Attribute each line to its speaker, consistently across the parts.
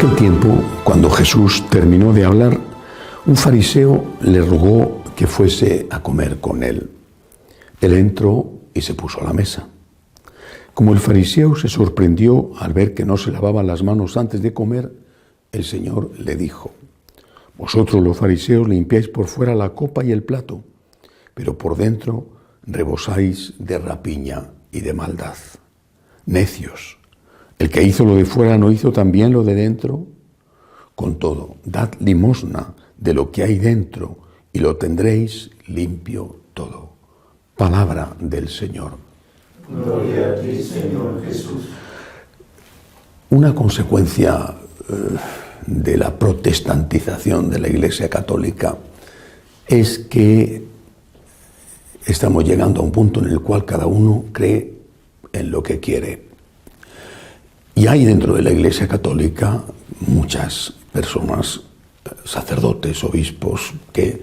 Speaker 1: aquel tiempo, cuando Jesús terminó de hablar, un fariseo le rogó que fuese a comer con él. Él entró y se puso a la mesa. Como el fariseo se sorprendió al ver que no se lavaban las manos antes de comer, el Señor le dijo: vosotros los fariseos limpiáis por fuera la copa y el plato, pero por dentro rebosáis de rapiña y de maldad. Necios, el que hizo lo de fuera no hizo también lo de dentro. Con todo, dad limosna de lo que hay dentro y lo tendréis limpio todo. Palabra del Señor.
Speaker 2: Gloria a ti, Señor Jesús.
Speaker 1: Una consecuencia de la protestantización de la Iglesia Católica es que estamos llegando a un punto en el cual cada uno cree en lo que quiere. Y hay dentro de la Iglesia Católica muchas personas, sacerdotes, obispos, que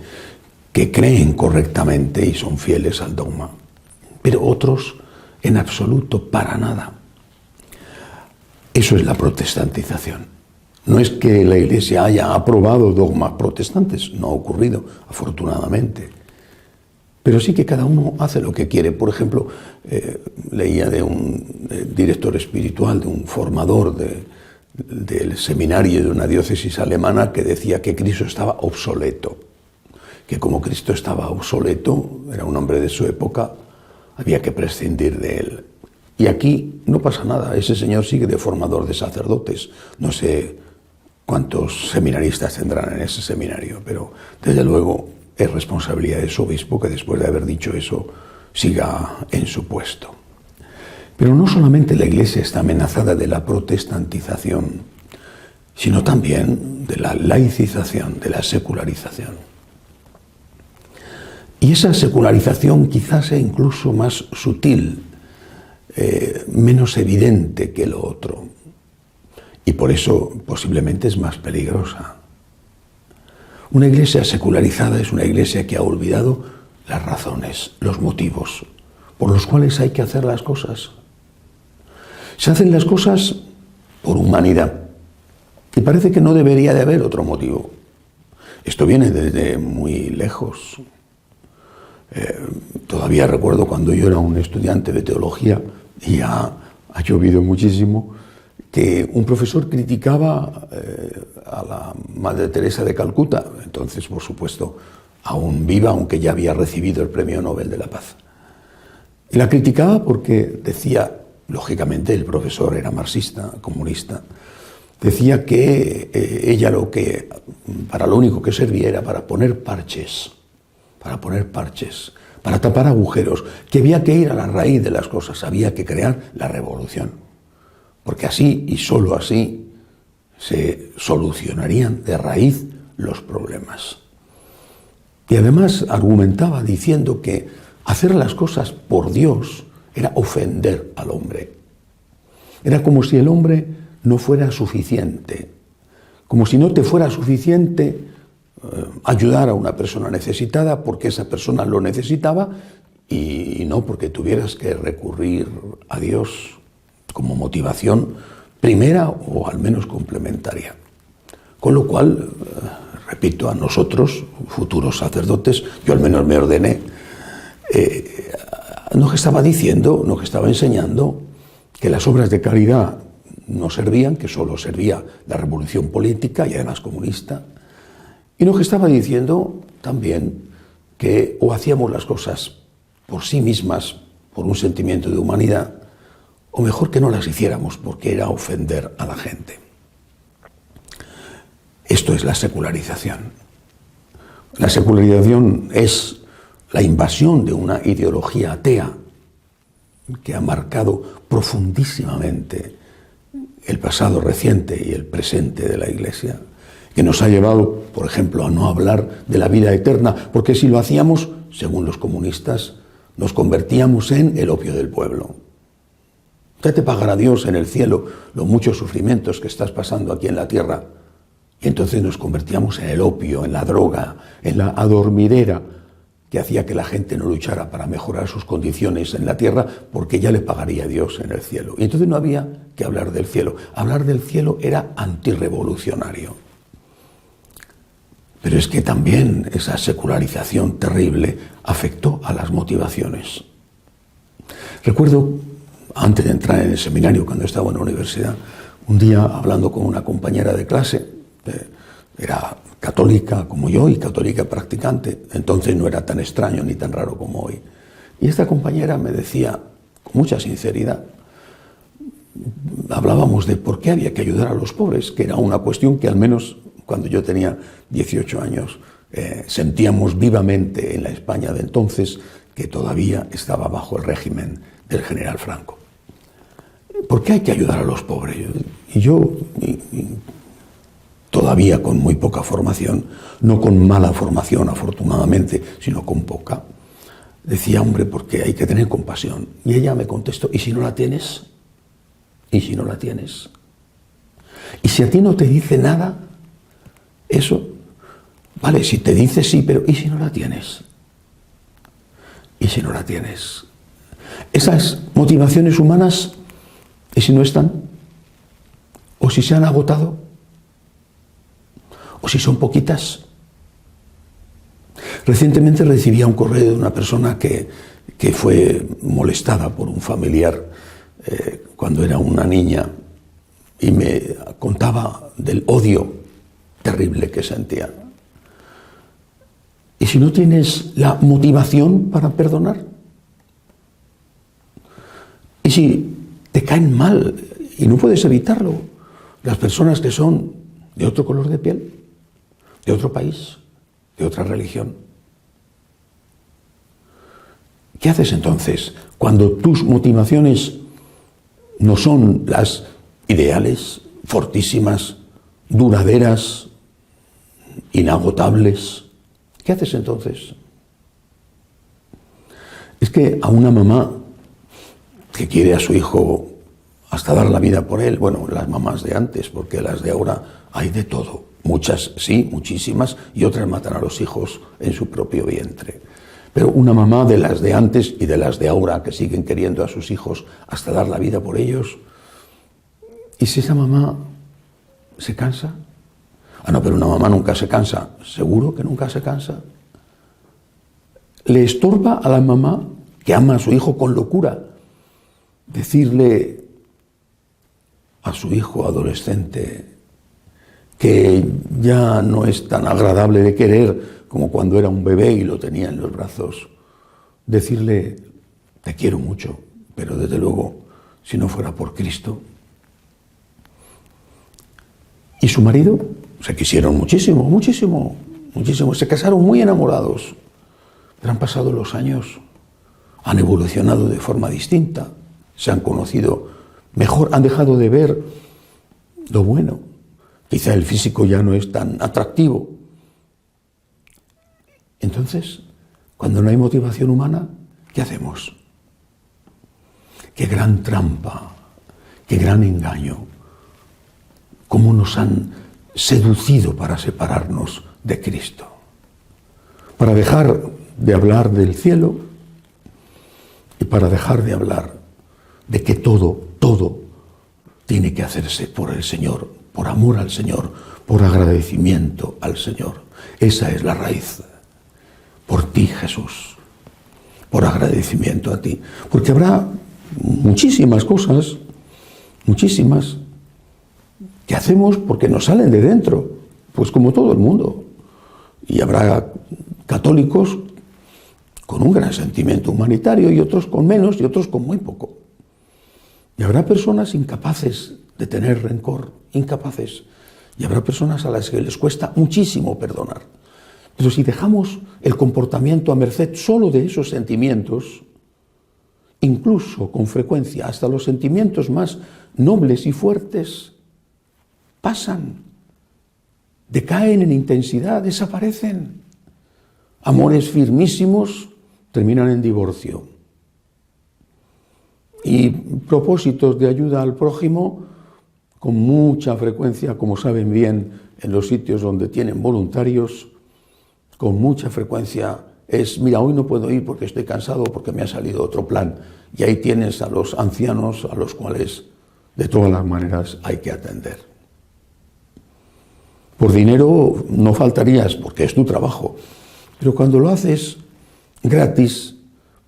Speaker 1: creen correctamente y son fieles al dogma, pero otros en absoluto, para nada. Eso es la protestantización. No es que la Iglesia haya aprobado dogmas protestantes, no ha ocurrido, afortunadamente. Pero sí que cada uno hace lo que quiere. Por ejemplo, leía de un director espiritual, de un formador del seminario de una diócesis alemana, que decía que Cristo estaba obsoleto. Que como Cristo estaba obsoleto, era un hombre de su época, había que prescindir de él. Y aquí no pasa nada, ese señor sigue de formador de sacerdotes. No sé cuántos seminaristas tendrán en ese seminario, pero desde luego es responsabilidad de su obispo que después de haber dicho eso siga en su puesto. Pero no solamente la Iglesia está amenazada de la protestantización, sino también de la laicización, de la secularización. Y esa secularización quizás sea incluso más sutil, menos evidente que lo otro. Y por eso posiblemente es más peligrosa. Una iglesia secularizada es una iglesia que ha olvidado las razones, los motivos por los cuales hay que hacer las cosas. Se hacen las cosas por humanidad y parece que no debería de haber otro motivo. Esto viene desde muy lejos. Todavía recuerdo cuando yo era un estudiante de teología, y ya ha llovido muchísimo, que un profesor criticaba a la Madre Teresa de Calcuta, entonces por supuesto aún viva, aunque ya había recibido el Premio Nobel de la Paz. Y la criticaba porque decía, lógicamente el profesor era marxista, comunista, decía que ella para lo único que servía era para poner parches, para tapar agujeros, que había que ir a la raíz de las cosas, había que crear la revolución, porque así y solo así se solucionarían de raíz los problemas. Y además argumentaba diciendo que hacer las cosas por Dios era ofender al hombre. Era como si el hombre no fuera suficiente, como si no te fuera suficiente ayudar a una persona necesitada porque esa persona lo necesitaba y no porque tuvieras que recurrir a Dios como motivación primera o al menos complementaria. Con lo cual, repito, a nosotros, futuros sacerdotes, yo al menos me ordené, nos estaba diciendo, nos estaba enseñando que las obras de caridad no servían, que solo servía la revolución política y además comunista. Y nos estaba diciendo también que o hacíamos las cosas por sí mismas, por un sentimiento de humanidad, o mejor que no las hiciéramos porque era ofender a la gente. Esto es la secularización. La secularización es la invasión de una ideología atea que ha marcado profundísimamente el pasado reciente y el presente de la Iglesia, que nos ha llevado, por ejemplo, a no hablar de la vida eterna, porque si lo hacíamos, según los comunistas, nos convertíamos en el opio del pueblo. Ya te pagará Dios en el cielo los muchos sufrimientos que estás pasando aquí en la tierra. Y entonces nos convertíamos en el opio, en la droga, en la adormidera que hacía que la gente no luchara para mejorar sus condiciones en la tierra, porque ya le pagaría Dios en el cielo. Y entonces no había que hablar del cielo. Hablar del cielo era antirrevolucionario. Pero es que también esa secularización terrible afectó a las motivaciones. Recuerdo, antes de entrar en el seminario, cuando estaba en la universidad, un día hablando con una compañera de clase, era católica como yo y católica practicante, entonces no era tan extraño ni tan raro como hoy. Y esta compañera me decía, con mucha sinceridad, hablábamos de por qué había que ayudar a los pobres, que era una cuestión que al menos cuando yo tenía 18 años sentíamos vivamente en la España de entonces, que todavía estaba bajo el régimen del general Franco. ¿Por qué hay que ayudar a los pobres? Y yo, todavía con muy poca formación, no con mala formación afortunadamente, sino con poca, decía, hombre, porque hay que tener compasión. Y ella me contestó, ¿y si no la tienes? ¿Y si no la tienes? Y si a ti no te dice nada, eso, vale, si te dice sí, pero ¿y si no la tienes? ¿Y si no la tienes? Esas motivaciones humanas, ¿y si no están? ¿O si se han agotado? ¿O si son poquitas? Recientemente recibía un correo de una persona que fue molestada por un familiar cuando era una niña y me contaba del odio terrible que sentía. ¿Y si no tienes la motivación para perdonar? ¿Y si te caen mal y no puedes evitarlo las personas que son de otro color de piel, de otro país, de otra religión? ¿Qué haces entonces cuando tus motivaciones no son las ideales, fortísimas, duraderas, inagotables? ¿Qué haces entonces? Es que a una mamá que quiere a su hijo hasta dar la vida por él, bueno, las mamás de antes, porque las de ahora hay de todo. Muchas sí, muchísimas, y otras matan a los hijos en su propio vientre. Pero una mamá de las de antes y de las de ahora que siguen queriendo a sus hijos hasta dar la vida por ellos, ¿y si esa mamá se cansa? Ah, no, pero una mamá nunca se cansa. ¿Seguro que nunca se cansa? ¿Le estorba a la mamá, que ama a su hijo con locura, decirle a su hijo adolescente que ya no es tan agradable de querer como cuando era un bebé y lo tenía en los brazos? Decirle, te quiero mucho, pero desde luego, si no fuera por Cristo. ¿Y su marido? Se quisieron muchísimo, muchísimo, muchísimo. Se casaron muy enamorados. Pero han pasado los años, han evolucionado de forma distinta, se han conocido mejor, han dejado de ver lo bueno. Quizá el físico ya no es tan atractivo. Entonces, cuando no hay motivación humana, ¿qué hacemos? Qué gran trampa, qué gran engaño. Cómo nos han seducido para separarnos de Cristo. Para dejar de hablar del cielo y para dejar de hablar de que todo tiene que hacerse por el Señor, por amor al Señor, por agradecimiento al Señor. Esa es la raíz. Por ti, Jesús, por agradecimiento a ti. Porque habrá muchísimas cosas, muchísimas, que hacemos porque nos salen de dentro, pues como todo el mundo. Y habrá católicos con un gran sentimiento humanitario y otros con menos y otros con muy poco. Y habrá personas incapaces de tener rencor, incapaces. Y habrá personas a las que les cuesta muchísimo perdonar. Pero si dejamos el comportamiento a merced solo de esos sentimientos, incluso con frecuencia hasta los sentimientos más nobles y fuertes, pasan, decaen en intensidad, desaparecen. Amores firmísimos terminan en divorcio. Y propósitos de ayuda al prójimo, con mucha frecuencia, como saben bien, en los sitios donde tienen voluntarios, con mucha frecuencia es, mira, hoy no puedo ir porque estoy cansado, porque me ha salido otro plan. Y ahí tienes a los ancianos a los cuales de todas las maneras hay que atender. Por dinero no faltarías, porque es tu trabajo. Pero cuando lo haces gratis,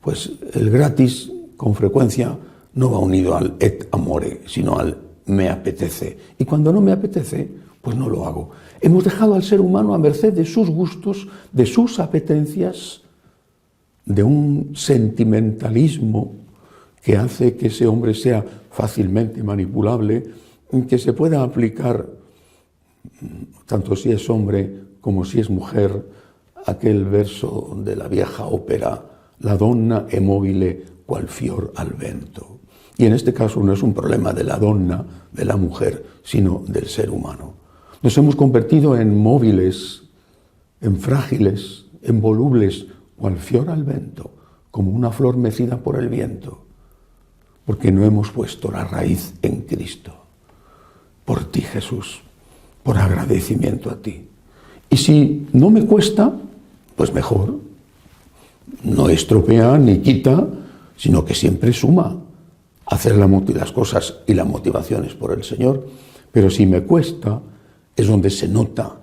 Speaker 1: pues el gratis con frecuencia no va unido al et amore, sino al me apetece. Y cuando no me apetece, pues no lo hago. Hemos dejado al ser humano a merced de sus gustos, de sus apetencias, de un sentimentalismo que hace que ese hombre sea fácilmente manipulable, que se pueda aplicar, tanto si es hombre como si es mujer, aquel verso de la vieja ópera, la donna è mobile qual fior al vento. Y en este caso no es un problema de la donna, de la mujer, sino del ser humano. Nos hemos convertido en móviles, en frágiles, en volubles, cual fior al vento, como una flor mecida por el viento, porque no hemos puesto la raíz en Cristo. Por ti, Jesús, por agradecimiento a ti. Y si no me cuesta, pues mejor. No estropea ni quita, sino que siempre suma. Hacer las cosas y la motivación es por el Señor, pero si me cuesta, es donde se nota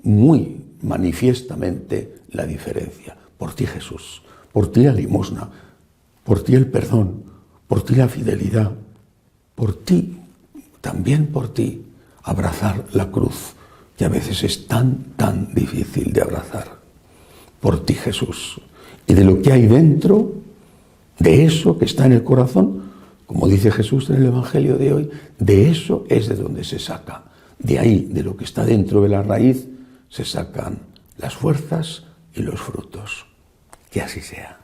Speaker 1: muy manifiestamente la diferencia. Por ti, Jesús, por ti la limosna, por ti el perdón, por ti la fidelidad, por ti, también por ti, abrazar la cruz, que a veces es tan difícil de abrazar. Por ti, Jesús. Y de lo que hay dentro, de eso que está en el corazón, como dice Jesús en el Evangelio de hoy, de eso es de donde se saca. De ahí, de lo que está dentro de la raíz, se sacan las fuerzas y los frutos. Que así sea.